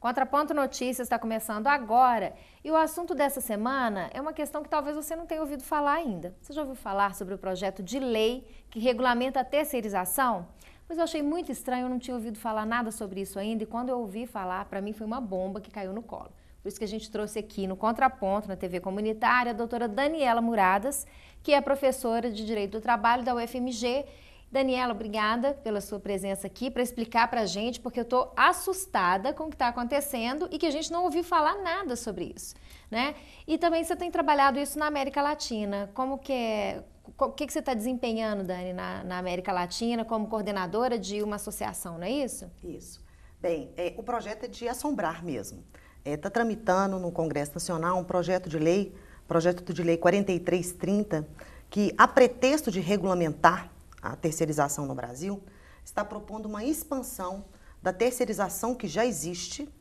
Contraponto Notícias está começando agora e o assunto dessa semana é uma questão que talvez você não tenha ouvido falar ainda. Você já ouviu falar sobre o projeto de lei que regulamenta a terceirização? Pois eu achei muito estranho, eu não tinha ouvido falar nada sobre isso ainda e quando eu ouvi falar, para mim foi uma bomba que caiu no colo. Por isso que a gente trouxe aqui no Contraponto, na TV Comunitária, a doutora Daniela Muradas, que é professora de Direito do Trabalho da UFMG. Daniela, obrigada pela sua presença aqui para explicar para a gente, porque eu estou assustada com o que está acontecendo e que a gente não ouviu falar nada sobre isso, né? E também você tem trabalhado isso na América Latina. Como que é? O que você está desempenhando, Dani, na América Latina como coordenadora de uma associação, não é isso? Isso. Bem, o projeto é de assombrar mesmo. Está tramitando no Congresso Nacional um projeto de lei 4330, que, a pretexto de regulamentar a terceirização no Brasil, está propondo uma expansão da terceirização que já existe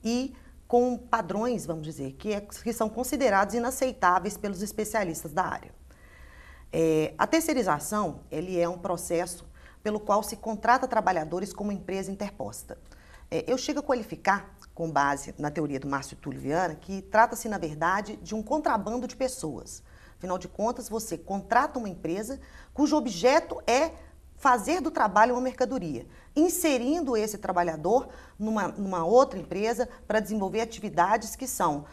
e com padrões, vamos dizer, que são considerados inaceitáveis pelos especialistas da área. A terceirização, ele é um processo pelo qual se contrata trabalhadores como empresa interposta. Eu chego a qualificar, com base na teoria do Márcio Túlio Viana, que trata-se, na verdade, de um contrabando de pessoas. Afinal de contas, você contrata uma empresa cujo objeto é fazer do trabalho uma mercadoria, inserindo esse trabalhador numa outra empresa para desenvolver atividades que são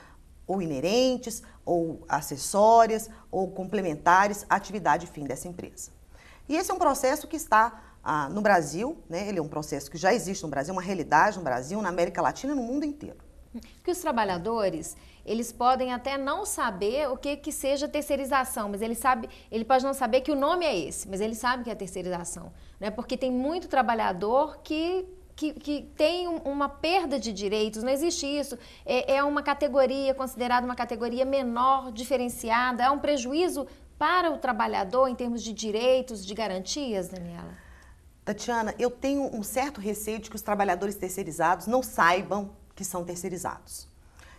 ou inerentes, ou acessórias, ou complementares à atividade fim dessa empresa. E esse é um processo que está no Brasil, né? Ele é um processo que já existe no Brasil, uma realidade no Brasil, na América Latina e no mundo inteiro. Porque os trabalhadores, eles podem até não saber o que seja terceirização, mas ele pode não saber que o nome é esse, mas ele sabe que é terceirização, né? Porque tem muito trabalhador que tem uma perda de direitos, não existe isso, é uma categoria considerada uma categoria menor, diferenciada, é um prejuízo para o trabalhador em termos de direitos, de garantias, Daniela? Tatiana, eu tenho um certo receio de que os trabalhadores terceirizados não saibam que são terceirizados.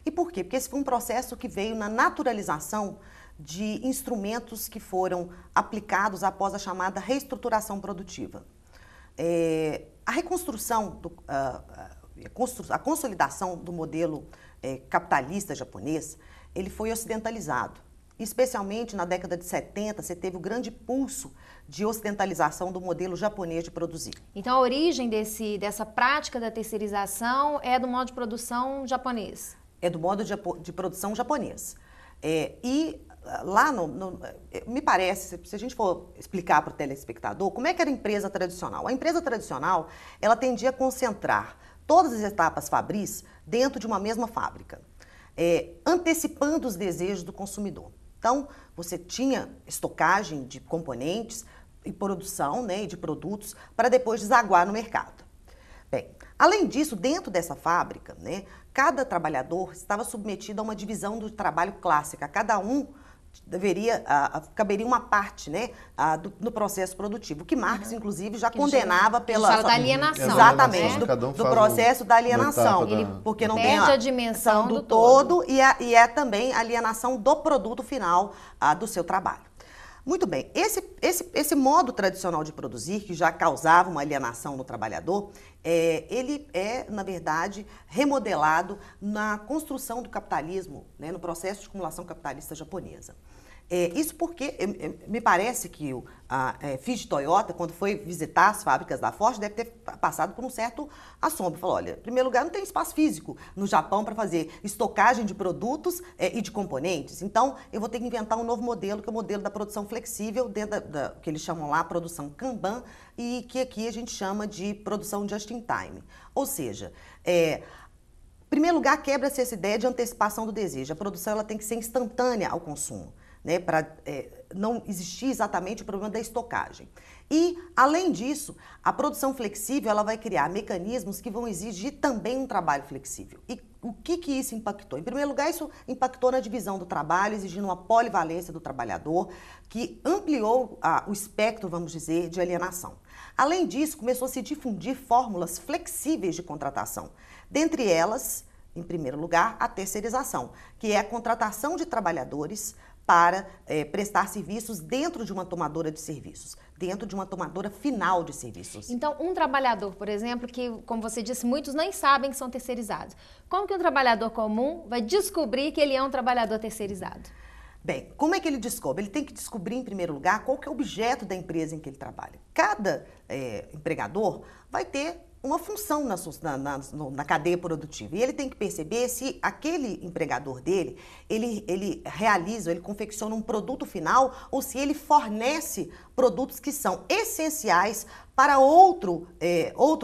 E por quê? Porque esse foi um processo que veio na naturalização de instrumentos que foram aplicados após a chamada reestruturação produtiva. A reconstrução, a consolidação do modelo capitalista japonês, ele foi ocidentalizado. Especialmente na década de 70, você teve o grande pulso de ocidentalização do modelo japonês de produzir. Então, a origem dessa prática da terceirização é do modo de produção japonês? É do modo de produção japonês. Lá me parece, se a gente for explicar para o telespectador, como é que era a empresa tradicional? A empresa tradicional, ela tendia a concentrar todas as etapas fabris dentro de uma mesma fábrica, antecipando os desejos do consumidor. Então, você tinha estocagem de componentes e produção, né, de produtos para depois desaguar no mercado. Bem, além disso, dentro dessa fábrica, né, cada trabalhador estava submetido a uma divisão do trabalho clássica. Cada um caberia uma parte, né, no processo produtivo, que Marx, inclusive, já condenava pela... Fala da alienação. Exatamente, do processo da alienação. Porque não tem a dimensão do todo e é também a alienação do produto final do seu trabalho. Muito bem, esse modo tradicional de produzir, que já causava uma alienação no trabalhador, ele é, na verdade, remodelado na construção do capitalismo, né, no processo de acumulação capitalista japonesa. Isso porque me parece que a Fiji Toyota, quando foi visitar as fábricas da Ford, deve ter passado por um certo assombro. Falou, olha, em primeiro lugar, não tem espaço físico no Japão para fazer estocagem de produtos e de componentes. Então, eu vou ter que inventar um novo modelo, que é o modelo da produção flexível, dentro que eles chamam lá produção Kanban, e que aqui a gente chama de produção just in time. Ou seja, em primeiro lugar, quebra-se essa ideia de antecipação do desejo. A produção ela tem que ser instantânea ao consumo, né, para não existir exatamente o problema da estocagem. E, além disso, a produção flexível ela vai criar mecanismos que vão exigir também um trabalho flexível. E o que isso impactou? Em primeiro lugar, isso impactou na divisão do trabalho, exigindo uma polivalência do trabalhador, que ampliou o espectro, vamos dizer, de alienação. Além disso, começou a se difundir fórmulas flexíveis de contratação. Dentre elas, em primeiro lugar, a terceirização, que é a contratação de trabalhadores para prestar serviços dentro de uma tomadora de serviços, dentro de uma tomadora final de serviços. Então, um trabalhador, por exemplo, que, como você disse, muitos nem sabem que são terceirizados. Como que um trabalhador comum vai descobrir que ele é um trabalhador terceirizado? Bem, como é que ele descobre? Ele tem que descobrir, em primeiro lugar, qual que é o objeto da empresa em que ele trabalha. Cada empregador vai ter uma função na cadeia produtiva. E ele tem que perceber se aquele empregador dele, ele realiza, ele confecciona um produto final ou se ele fornece produtos que são essenciais para outro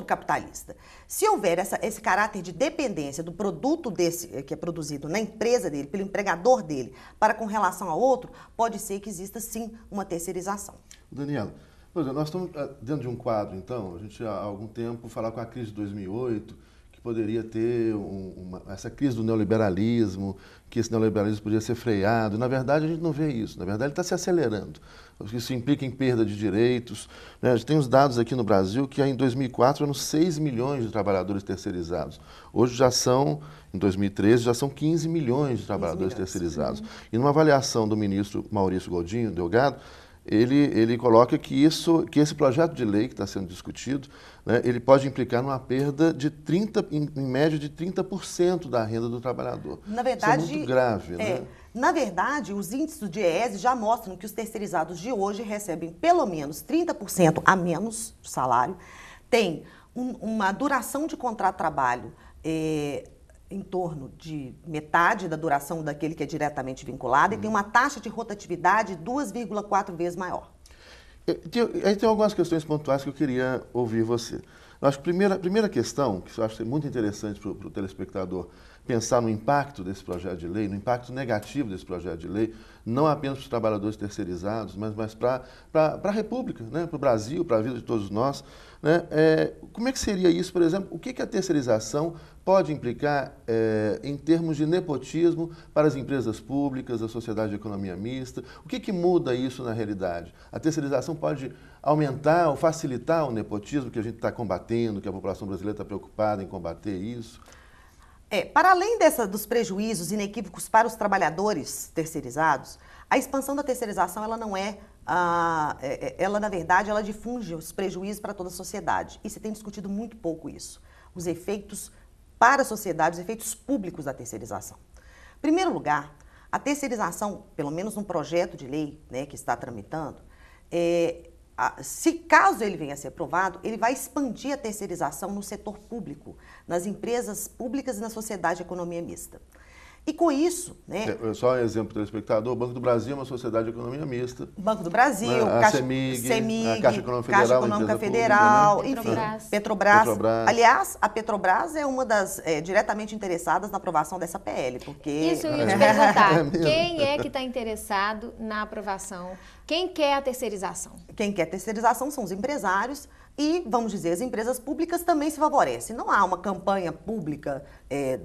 capitalista. Se houver esse caráter de dependência do produto que é produzido na empresa dele, pelo empregador dele, para com relação a outro, pode ser que exista sim uma terceirização. Daniela, nós estamos dentro de um quadro, então, a gente há algum tempo falar com a crise de 2008, que poderia ter essa crise do neoliberalismo, que esse neoliberalismo podia ser freado. Na verdade, a gente não vê isso. Na verdade, ele está se acelerando. Isso implica em perda de direitos. Né? A gente tem os dados aqui no Brasil que em 2004 eram 6 milhões de trabalhadores terceirizados. Hoje já são, em 2013, já são 15 milhões de trabalhadores terceirizados. E numa avaliação do ministro Maurício Godinho Delgado, ele coloca que esse projeto de lei que está sendo discutido, né, ele pode implicar numa perda de em média de 30% da renda do trabalhador. Na verdade, isso é muito grave, né? Na verdade, os índices do DIEESE já mostram que os terceirizados de hoje recebem pelo menos 30% a menos de salário, tem uma duração de contrato de trabalho em torno de metade da duração daquele que é diretamente vinculado e tem uma taxa de rotatividade 2,4 vezes maior. Aí tem algumas questões pontuais que eu queria ouvir você. Eu acho que a primeira questão, que eu acho muito interessante para o telespectador pensar no impacto desse projeto de lei, no impacto negativo desse projeto de lei, não apenas para os trabalhadores terceirizados, mas para a República, né? Para o Brasil, para a vida de todos nós. Né? Como é que seria isso, por exemplo? O que a terceirização pode implicar em termos de nepotismo para as empresas públicas, a sociedade de economia mista? O que muda isso na realidade? A terceirização pode aumentar ou facilitar o nepotismo que a gente está combatendo, que a população brasileira está preocupada em combater isso? Para além dos prejuízos inequívocos para os trabalhadores terceirizados, a expansão da terceirização ela não ela na verdade ela difunde os prejuízos para toda a sociedade. E se tem discutido muito pouco isso, os efeitos para a sociedade, os efeitos públicos da terceirização. Em primeiro lugar, a terceirização, pelo menos num projeto de lei, né, que está tramitando, caso ele venha a ser aprovado, ele vai expandir a terceirização no setor público, nas empresas públicas e na sociedade de economia mista. E com isso, né? Só um exemplo para o telespectador, o Banco do Brasil é uma sociedade de economia mista. Banco do Brasil, né? A CEMIG, a Caixa Econômica Federal, pública, né? Enfim, Petrobras. Aliás, a Petrobras é uma das diretamente interessadas na aprovação dessa PL, porque... Isso eu ia te perguntar, quem é que está interessado na aprovação? Quem quer a terceirização? Quem quer terceirização são os empresários e, vamos dizer, as empresas públicas também se favorecem. Não há uma campanha pública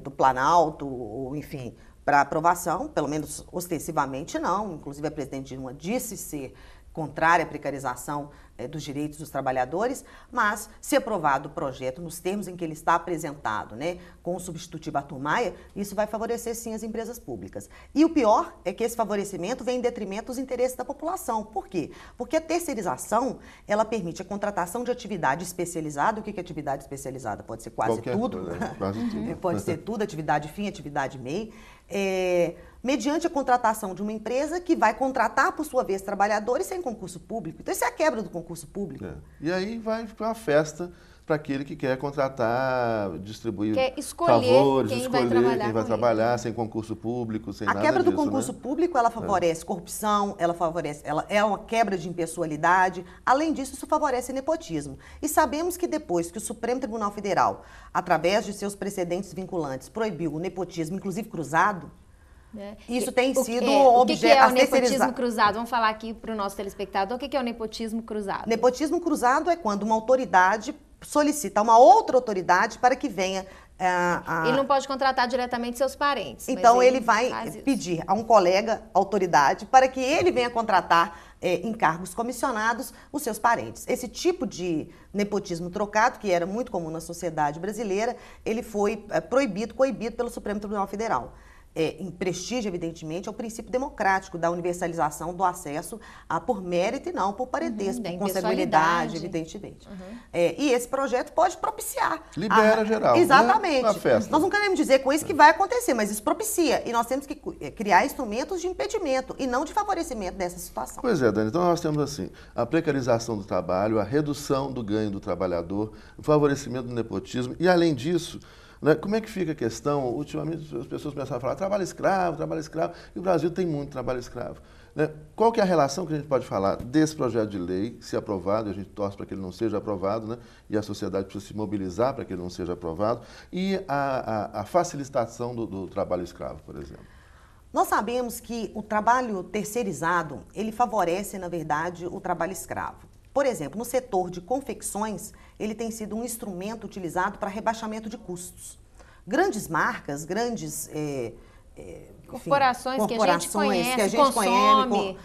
do Planalto, ou enfim, para aprovação, pelo menos ostensivamente não. Inclusive a presidente Dilma disse ser contrária à precarização dos direitos dos trabalhadores, mas se aprovado o projeto nos termos em que ele está apresentado, né, com o substitutivo Arthur Maia, isso vai favorecer sim as empresas públicas. E o pior é que esse favorecimento vem em detrimento dos interesses da população. Por quê? Porque a terceirização, ela permite a contratação de atividade especializada. O que é atividade especializada? Pode ser quase tudo. Quase tudo. Pode ser tudo, atividade fim, atividade MEI. Mediante a contratação de uma empresa que vai contratar, por sua vez, trabalhadores sem concurso público. Então, isso é a quebra do concurso público. E aí vai ficar uma festa para aquele que quer contratar, distribuir favores, quem vai trabalhar sem concurso público, sem nada disso. A quebra do concurso público, ela favorece corrupção, ela é uma quebra de impessoalidade. Além disso, isso favorece nepotismo. E sabemos que depois que o Supremo Tribunal Federal, através de seus precedentes vinculantes, proibiu o nepotismo, inclusive cruzado, isso tem sido objeto... O que é o nepotismo cruzado? Vamos falar aqui para o nosso telespectador. O que é o nepotismo cruzado? Nepotismo cruzado é quando uma autoridade solicita uma outra autoridade para que venha... Ele não pode contratar diretamente seus parentes. Então, ele vai pedir a um colega, autoridade, para que ele venha contratar em cargos comissionados os seus parentes. Esse tipo de nepotismo trocado, que era muito comum na sociedade brasileira, ele foi coibido pelo Supremo Tribunal Federal. em prestígio, evidentemente, é o princípio democrático da universalização do acesso por mérito e não por parentesco, por consanguinidade, evidentemente. E esse projeto pode propiciar. Libera geral. Exatamente. Né? Na festa. Nós não queremos dizer com isso que vai acontecer, mas isso propicia. E nós temos que criar instrumentos de impedimento e não de favorecimento dessa situação. Pois é, Dani. Então nós temos assim, a precarização do trabalho, a redução do ganho do trabalhador, o favorecimento do nepotismo e, além disso, né, como é que fica a questão? Ultimamente as pessoas começaram a falar trabalho escravo, e o Brasil tem muito trabalho escravo. Né? Qual que é a relação que a gente pode falar desse projeto de lei, se aprovado, a gente torce para que ele não seja aprovado, né? E a sociedade precisa se mobilizar para que ele não seja aprovado, e a facilitação do trabalho escravo, por exemplo? Nós sabemos que o trabalho terceirizado, ele favorece, na verdade, o trabalho escravo. Por exemplo, no setor de confecções, ele tem sido um instrumento utilizado para rebaixamento de custos. Grandes marcas, grandes corporações que a gente conhece, consome.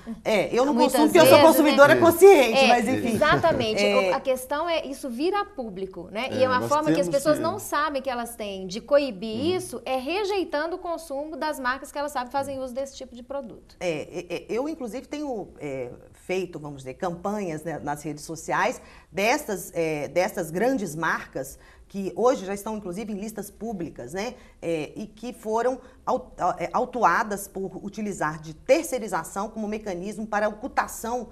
Eu não consumo porque eu sou consumidora consciente, mas enfim. Exatamente. A questão é, isso vira público, né? E é uma forma que as pessoas não sabem que elas têm de coibir isso, é rejeitando o consumo das marcas que elas sabem fazem uso desse tipo de produto. Eu, inclusive, tenho feito, vamos dizer, campanhas, né, nas redes sociais destas grandes marcas que hoje já estão, inclusive, em listas públicas, né? E que foram autuadas por utilizar de terceirização como mecanismo para a ocultação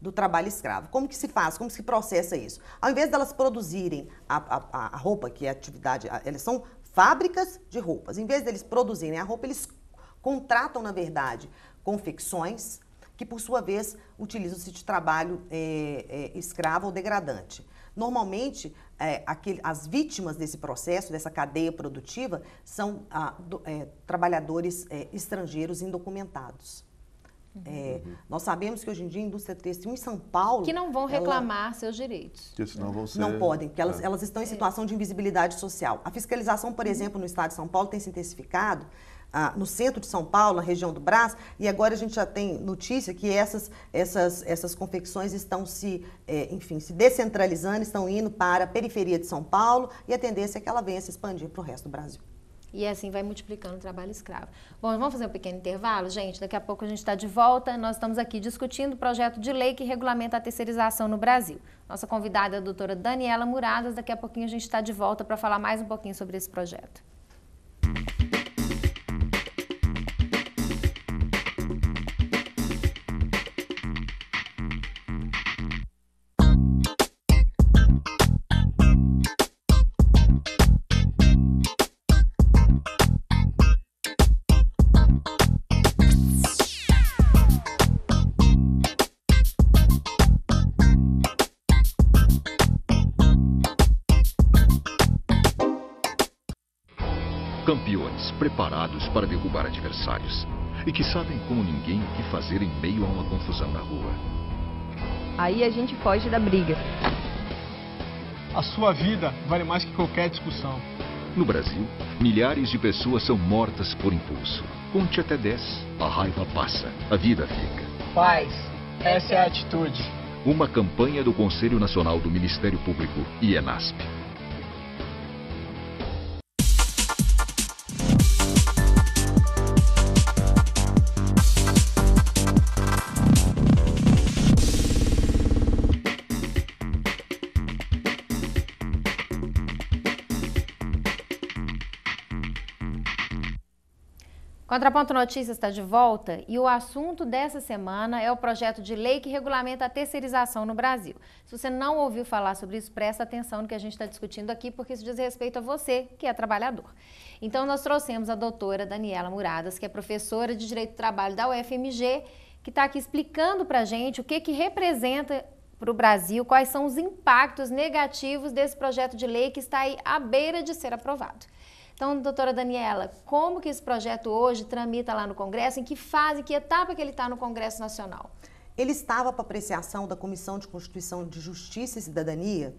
do trabalho escravo. Como que se faz? Como se processa isso? Ao invés delas produzirem a roupa, que é a atividade, elas são fábricas de roupas. Em vez deles produzirem a roupa, eles contratam, na verdade, confecções que, por sua vez, utilizam-se de trabalho escravo ou degradante. Normalmente, as vítimas desse processo, dessa cadeia produtiva, são trabalhadores estrangeiros indocumentados. Nós sabemos que hoje em dia a indústria têxtil em São Paulo... Que não vão reclamar seus direitos. Que senão vão ser... Não podem, porque elas estão em situação de invisibilidade social. A fiscalização, por exemplo, no estado de São Paulo tem se intensificado, no centro de São Paulo, na região do Brás, e agora a gente já tem notícia que essas confecções estão se descentralizando, estão indo para a periferia de São Paulo, e a tendência é que ela venha se expandir para o resto do Brasil. E assim vai multiplicando o trabalho escravo. Bom, vamos fazer um pequeno intervalo, gente? Daqui a pouco a gente está de volta. Nós estamos aqui discutindo o projeto de lei que regulamenta a terceirização no Brasil. Nossa convidada é a doutora Daniela Muradas. Daqui a pouquinho a gente está de volta para falar mais um pouquinho sobre esse projeto. Campeões preparados para derrubar adversários e que sabem como ninguém o que fazer em meio a uma confusão na rua. Aí a gente foge da briga. A sua vida vale mais que qualquer discussão. No Brasil, milhares de pessoas são mortas por impulso. Conte até 10, a raiva passa, a vida fica. Paz, essa é a atitude. Uma campanha do Conselho Nacional do Ministério Público e ENASP. Contraponto Notícias está de volta e o assunto dessa semana é o projeto de lei que regulamenta a terceirização no Brasil. Se você não ouviu falar sobre isso, presta atenção no que a gente está discutindo aqui, porque isso diz respeito a você, que é trabalhador. Então, nós trouxemos a doutora Daniela Muradas, que é professora de Direito do Trabalho da UFMG, que está aqui explicando para a gente o que representa para o Brasil, quais são os impactos negativos desse projeto de lei que está aí à beira de ser aprovado. Então, doutora Daniela, como que esse projeto hoje tramita lá no Congresso? Em que fase, que etapa que ele está no Congresso Nacional? Ele estava para apreciação da Comissão de Constituição de Justiça e Cidadania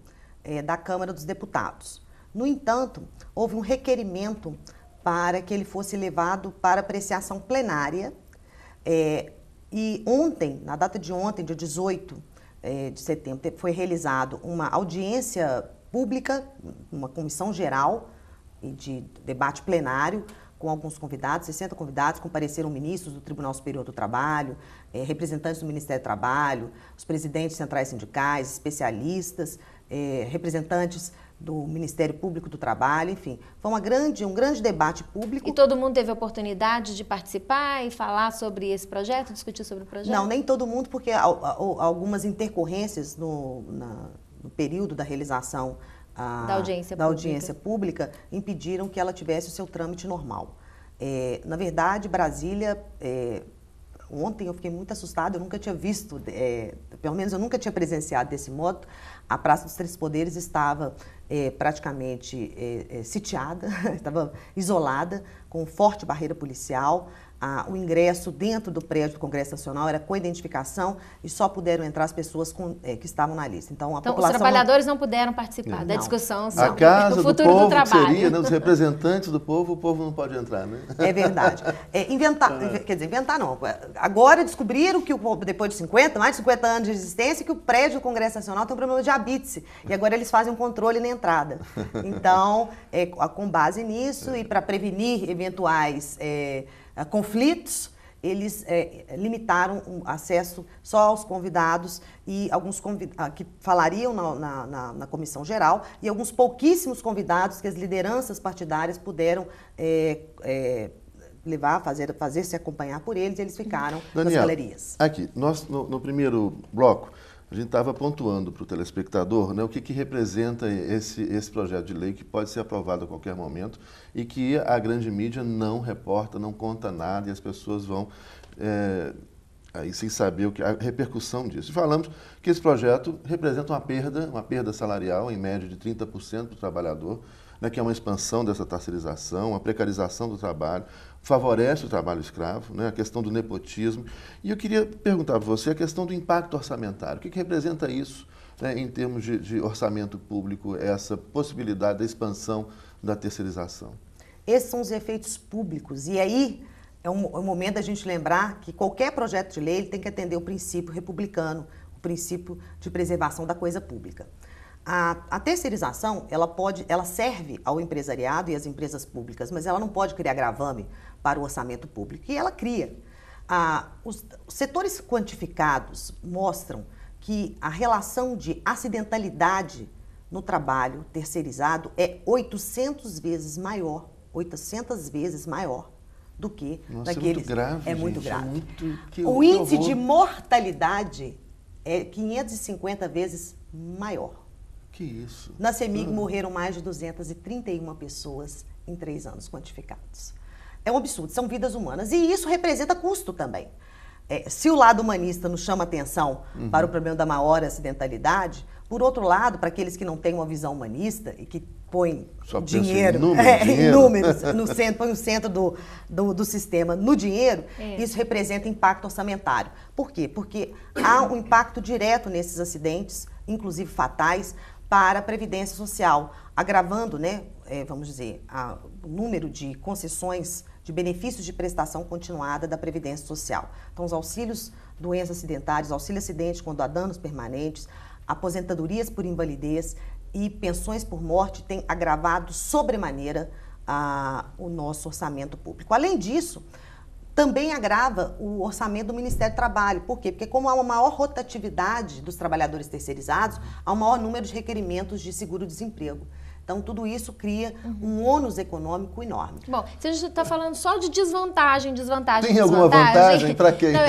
da Câmara dos Deputados. No entanto, houve um requerimento para que ele fosse levado para apreciação plenária e ontem, na data de ontem, dia 18 de setembro, foi realizado uma audiência pública, uma comissão geral, e de debate plenário com alguns convidados, 60 convidados, compareceram ministros do Tribunal Superior do Trabalho, representantes do Ministério do Trabalho, os presidentes centrais sindicais, especialistas, representantes do Ministério Público do Trabalho, enfim. Foi um grande debate público. E todo mundo teve a oportunidade de participar e falar sobre esse projeto, discutir sobre o projeto? Não, nem todo mundo, porque algumas intercorrências no período da realização da audiência pública impediram que ela tivesse o seu trâmite normal. Na verdade, Brasília, ontem eu fiquei muito assustada, eu nunca tinha visto, pelo menos eu nunca tinha presenciado desse modo. A Praça dos Três Poderes estava praticamente sitiada, estava isolada, com forte barreira policial. O ingresso dentro do prédio do Congresso Nacional era com identificação e só puderam entrar as pessoas que estavam na lista. Então, os trabalhadores não puderam participar da discussão sobre a casa do futuro do trabalho. Seria, né, os representantes do povo, o povo não pode entrar, né? É verdade. Quer dizer, inventar não. Agora descobriram que, depois de mais de 50 anos de existência, que o prédio do Congresso Nacional tem um problema de habite-se. E agora eles fazem um controle na entrada. Então, com base nisso e para prevenir eventuais conflitos, eles limitaram o acesso só aos convidados e alguns que falariam na comissão geral e alguns pouquíssimos convidados que as lideranças partidárias puderam fazer-se acompanhar por eles, e eles ficaram nas galerias. Aqui, nós no primeiro bloco, a gente estava pontuando para o telespectador, né, o que representa esse projeto de lei que pode ser aprovado a qualquer momento e que a grande mídia não reporta, não conta nada e as pessoas vão aí sem saber a repercussão disso. E falamos que esse projeto representa uma perda salarial em média de 30% para o trabalhador, né, que é uma expansão dessa terceirização, a precarização do trabalho, favorece o trabalho escravo, né, a questão do nepotismo. E eu queria perguntar para você a questão do impacto orçamentário. O que representa isso, né, em termos de orçamento público, essa possibilidade da expansão da terceirização? Esses são os efeitos públicos. E aí é um momento da gente lembrar que qualquer projeto de lei ele tem que atender o princípio republicano, o princípio de preservação da coisa pública. A terceirização, ela serve ao empresariado e às empresas públicas, mas ela não pode criar gravame para o orçamento público. E ela cria. Os setores quantificados mostram que a relação de acidentalidade no trabalho terceirizado é 800 vezes maior do que daqueles... É muito grave, grave. Muito... O índice de mortalidade é 550 vezes maior. Que isso? Na CEMIG morreram mais de 231 pessoas em 3 anos quantificados. É um absurdo, são vidas humanas. E isso representa custo também. Se o lado humanista nos chama atenção para o problema da maior acidentalidade, por outro lado, para aqueles que não têm uma visão humanista e que põem dinheiro em números põe no centro do sistema no dinheiro, isso representa impacto orçamentário. Por quê? Porque há um impacto direto nesses acidentes, inclusive fatais, para a Previdência Social, agravando, né, vamos dizer, o número de concessões de benefícios de prestação continuada da Previdência Social. Então, os auxílios doenças acidentárias, auxílio acidente quando há danos permanentes, aposentadorias por invalidez e pensões por morte têm agravado sobremaneira o nosso orçamento público. Além disso, também agrava o orçamento do Ministério do Trabalho. Por quê? Porque como há uma maior rotatividade dos trabalhadores terceirizados, há um maior número de requerimentos de seguro-desemprego. Então, tudo isso cria um ônus econômico enorme. Bom, se a gente está falando só de desvantagem... Tem alguma vantagem para quem? Não,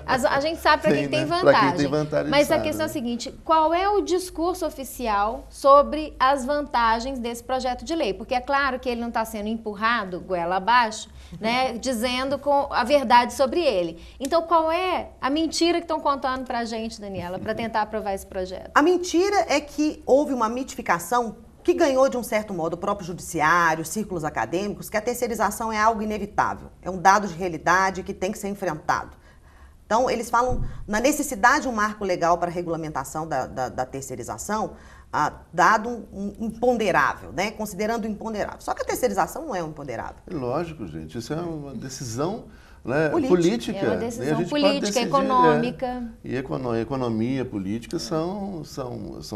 a gente sabe para quem tem vantagem. Para quem tem vantagem, mas a questão é a seguinte, qual é o discurso oficial sobre as vantagens desse projeto de lei? Porque é claro que ele não está sendo empurrado, goela abaixo, né, dizendo a verdade sobre ele. Então, qual é a mentira que estão contando para a gente, Daniela, para tentar aprovar esse projeto? A mentira é que houve uma mitificação que ganhou, de um certo modo, o próprio judiciário, círculos acadêmicos, que a terceirização é algo inevitável, é um dado de realidade que tem que ser enfrentado. Então, eles falam na necessidade de um marco legal para a regulamentação da terceirização, dado um imponderável, né? Considerando o imponderável. Só que a terceirização não é um imponderável. Lógico, gente, isso é uma decisão né, política. É uma decisão política, econômica. E economia, política são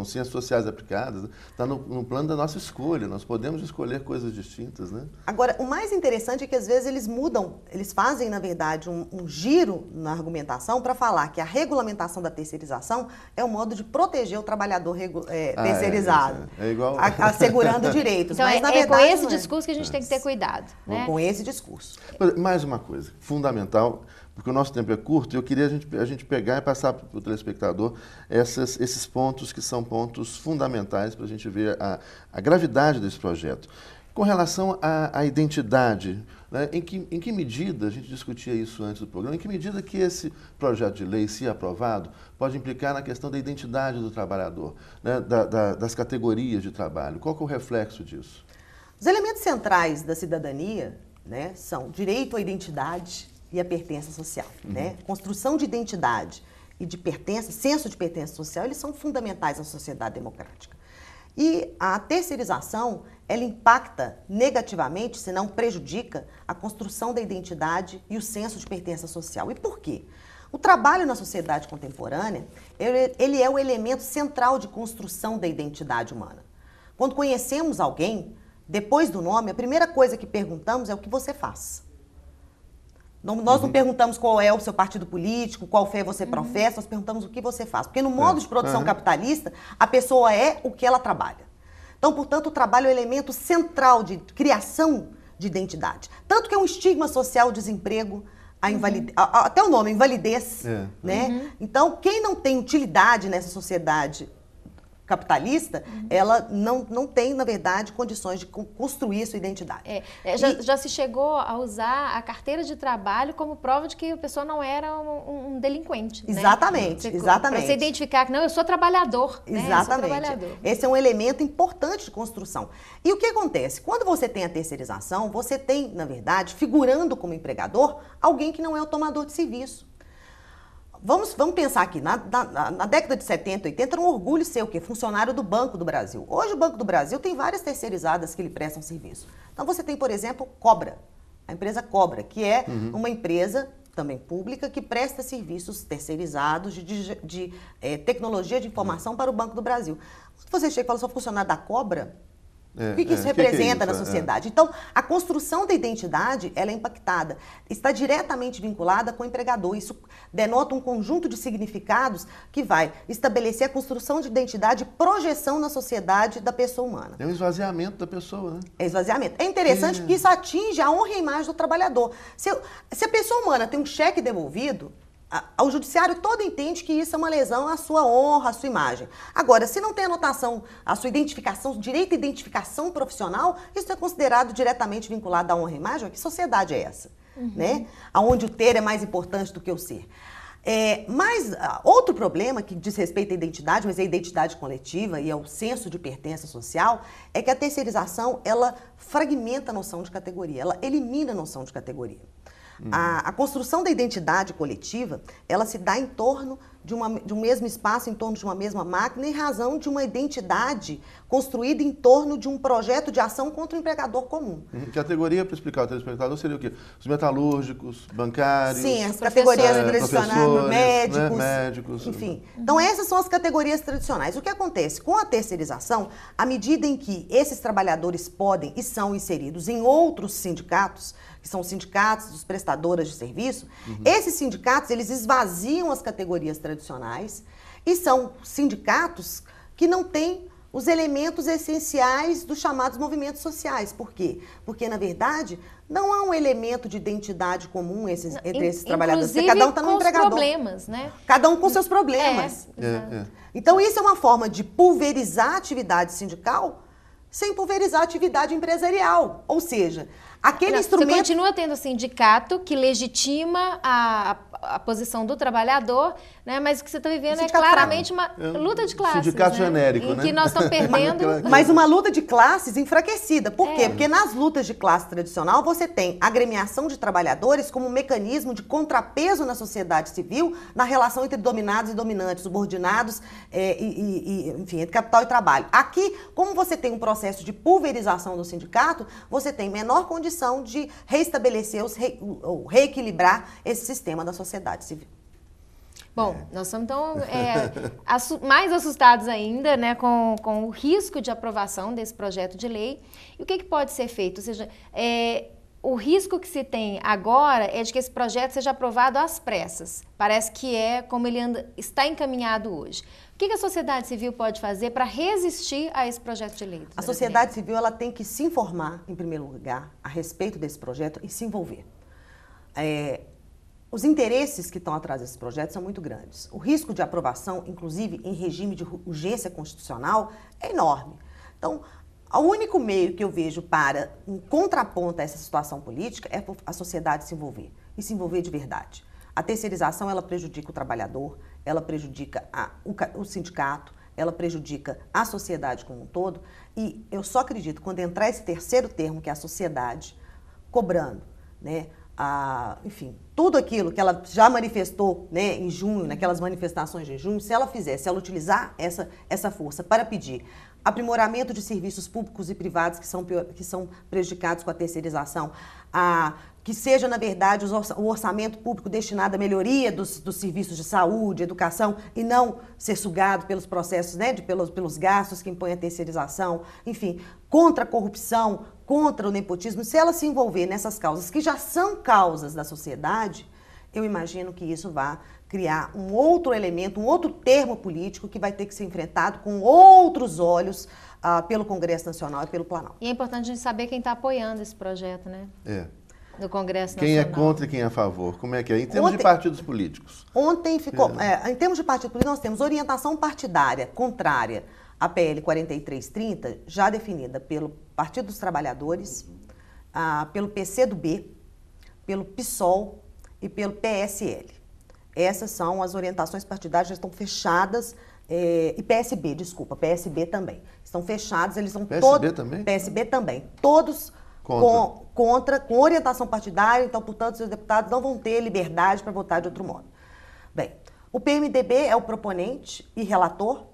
ciências sociais aplicadas. Está no plano da nossa escolha. Nós podemos escolher coisas distintas, né? Agora, o mais interessante é que às vezes eles mudam, eles fazem, na verdade, um giro na argumentação para falar que a regulamentação da terceirização é um modo de proteger o trabalhor terceirizado. É igual... assegurando direitos. Então, mas, na verdade, com esse discurso que a gente tem que ter cuidado. Né? Com esse discurso. Mais uma coisa, fundamental, porque o nosso tempo é curto, e eu queria a gente pegar e passar para o telespectador esses pontos que são pontos fundamentais para a gente ver a gravidade desse projeto. Com relação à identidade, né, em que medida, a gente discutia isso antes do programa, em que medida que esse projeto de lei, se aprovado, pode implicar na questão da identidade do trabalhador, né, das categorias de trabalho? Qual que é o reflexo disso? Os elementos centrais da cidadania, né, são direito à identidade e à pertença social. Né? Construção de identidade e de pertença, senso de pertença social, eles são fundamentais na sociedade democrática. E a terceirização, ela impacta negativamente, se não prejudica, a construção da identidade e o senso de pertença social. E por quê? O trabalho na sociedade contemporânea, ele é o elemento central de construção da identidade humana. Quando conhecemos alguém, depois do nome, a primeira coisa que perguntamos é o que você faz. Nós não perguntamos qual é o seu partido político, qual fé você professa, nós perguntamos o que você faz. Porque no modo de produção capitalista, a pessoa é o que ela trabalha. Então, portanto, o trabalho é o elemento central de criação de identidade. Tanto que é um estigma social o desemprego, até o nome, a invalidez. Né? Então, quem não tem utilidade nessa sociedade capitalista, ela não tem, na verdade, condições de construir sua identidade. Já se chegou a usar a carteira de trabalho como prova de que a pessoa não era um delinquente. Exatamente, né? exatamente. Para você identificar que, não, eu sou trabalhador. Exatamente. Né? Eu sou trabalhador. Esse é um elemento importante de construção. E o que acontece? Quando você tem a terceirização, você tem, na verdade, figurando como empregador, alguém que não é o tomador de serviço. Vamos pensar aqui, na década de 70, 80, era um orgulho ser o quê? Funcionário do Banco do Brasil. Hoje o Banco do Brasil tem várias terceirizadas que lhe prestam serviço. Então você tem, por exemplo, Cobra, a empresa Cobra, que é uma empresa também pública que presta serviços terceirizados de tecnologia de informação para o Banco do Brasil. Se você chega e fala, sou funcionário da Cobra, o que isso representa na sociedade? Então, a construção da identidade, ela é impactada, está diretamente vinculada com o empregador. Isso denota um conjunto de significados que vai estabelecer a construção de identidade e projeção na sociedade da pessoa humana. É um esvaziamento da pessoa, né? É esvaziamento. É interessante porque isso atinge a honra e a imagem do trabalhador. Se a pessoa humana tem um cheque devolvido, o judiciário todo entende que isso é uma lesão à sua honra, à sua imagem. Agora, se não tem anotação, a sua identificação, direito à identificação profissional, isso é considerado diretamente vinculado à honra e imagem. Que sociedade é essa? Né? Onde o ter é mais importante do que o ser. Mas outro problema que diz respeito à identidade, mas é a identidade coletiva e ao senso de pertença social, é que a terceirização, ela fragmenta a noção de categoria, ela elimina a noção de categoria. A construção da identidade coletiva, ela se dá em torno de um mesmo espaço, em torno de uma mesma máquina, em razão de uma identidade construída em torno de um projeto de ação contra o empregador comum. Categoria, para explicar ao telespectador, seria o quê? Os metalúrgicos, bancários... Sim, as categorias tradicionais, médicos, né? Médicos, enfim. Então, essas são as categorias tradicionais. O que acontece? Com a terceirização, à medida em que esses trabalhadores podem e são inseridos em outros sindicatos, que são os sindicatos dos prestadoras de serviço, esses sindicatos, eles esvaziam as categorias tradicionais e são sindicatos que não têm os elementos essenciais dos chamados movimentos sociais. Por quê? Porque, na verdade, não há um elemento de identidade comum entre esses trabalhadores. Porque cada um está no empregador. Com problemas, né? Cada um com seus problemas. Então, isso é uma forma de pulverizar a atividade sindical sem pulverizar a atividade empresarial. Ou seja, aquele instrumento... Você continua tendo sindicato que legitima a posição do trabalhador, né? Mas o que você está vivendo é sindicato claramente uma luta de classes. Sindicato né? genérico, em né? que nós estamos perdendo. Mas uma luta de classes enfraquecida. Por quê? Porque nas lutas de classe tradicional você tem a agremiação de trabalhadores como um mecanismo de contrapeso na sociedade civil, na relação entre dominados e dominantes, subordinados, enfim, entre capital e trabalho. Aqui, como você tem um processo de pulverização do sindicato, você tem menor condição de reestabelecer ou reequilibrar esse sistema da sociedade civil. Bom, nós estamos então mais assustados ainda, né, com o risco de aprovação desse projeto de lei. E o que pode ser feito? Ou seja, o risco que se tem agora é de que esse projeto seja aprovado às pressas. Parece que é como ele está encaminhado hoje. O que a sociedade civil pode fazer para resistir a esse projeto de lei? A sociedade civil ela tem que se informar, em primeiro lugar, a respeito desse projeto e se envolver. Os interesses que estão atrás desse projeto são muito grandes. O risco de aprovação, inclusive em regime de urgência constitucional, é enorme. Então, o único meio que eu vejo para um contraponto a essa situação política é a sociedade se envolver, e se envolver de verdade. A terceirização, ela prejudica o trabalhador, ela prejudica o sindicato, ela prejudica a sociedade como um todo, e eu só acredito quando entrar esse terceiro termo, que é a sociedade, cobrando, né, enfim, tudo aquilo que ela já manifestou, né, em junho, naquelas manifestações de junho, se ela utilizar essa força para pedir aprimoramento de serviços públicos e privados que são prejudicados com a terceirização, que seja, na verdade, o orçamento público destinado à melhoria dos serviços de saúde, educação, e não ser sugado pelos processos, né, pelos gastos que impõem a terceirização, enfim, contra a corrupção, contra o nepotismo. Se ela se envolver nessas causas, que já são causas da sociedade, eu imagino que isso vai criar um outro elemento, um outro termo político que vai ter que ser enfrentado com outros olhos pelo Congresso Nacional e pelo Planalto. E é importante a gente saber quem está apoiando esse projeto, né? Do Congresso Nacional. Quem é contra e quem é a favor? Como é que é? Em termos de partidos políticos. Ontem ficou... em termos de partido político, nós temos orientação partidária contrária à PL 4330, já definida pelo Partido dos Trabalhadores, pelo PCdoB, pelo PSOL e pelo PSL. Essas são as orientações partidárias, já estão fechadas, e PSB, desculpa, PSB também. Estão fechados, eles são todos... PSB também? PSB também. Todos com orientação partidária, então, portanto, os deputados não vão ter liberdade para votar de outro modo. Bem, o PMDB é o proponente e relator,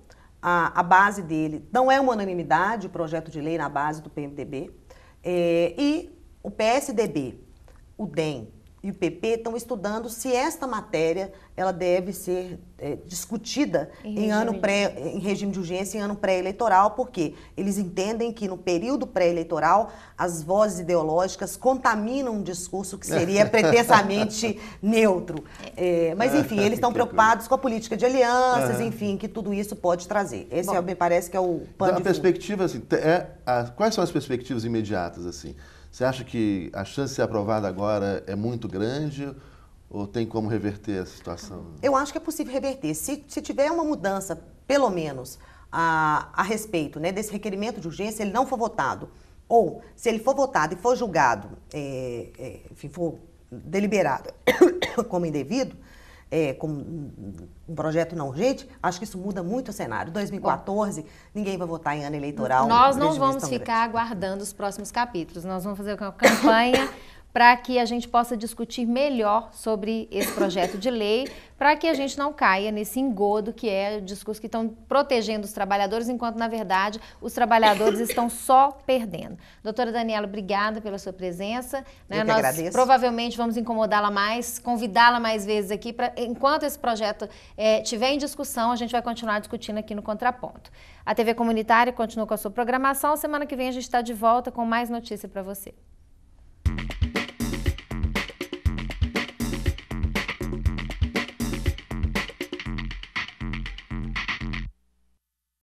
a base dele não é uma unanimidade, o projeto de lei na base do PMDB, e o PSDB, o DEM e o PP estão estudando se esta matéria ela deve ser discutida em regime de urgência em ano pré-eleitoral, porque eles entendem que no período pré-eleitoral as vozes ideológicas contaminam um discurso que seria pretensamente neutro. Mas, enfim, eles estão preocupados com a política de alianças, enfim, que tudo isso pode trazer. Esse, me parece que é o pano de perspectiva, assim, quais são as perspectivas imediatas, assim? Você acha que a chance de ser aprovada agora é muito grande ou tem como reverter a situação? Eu acho que é possível reverter. Se tiver uma mudança, pelo menos, a respeito, né, desse requerimento de urgência, ele não for votado, ou se ele for votado e for julgado, enfim, for deliberado como indevido, como um projeto não urgente, acho que isso muda muito o cenário. 2014, ninguém vai votar em ano eleitoral. Nós não vamos ficar aguardando os próximos capítulos. Nós vamos fazer uma campanha para que a gente possa discutir melhor sobre esse projeto de lei, para que a gente não caia nesse engodo que é o discurso que estão protegendo os trabalhadores, enquanto, na verdade, os trabalhadores estão só perdendo. Doutora Daniela, obrigada pela sua presença. Eu que agradeço. Provavelmente vamos incomodá-la mais, convidá-la mais vezes aqui, enquanto esse projeto estiver em discussão, a gente vai continuar discutindo aqui no Contraponto. A TV Comunitária continua com a sua programação. Semana que vem a gente está de volta com mais notícia para você.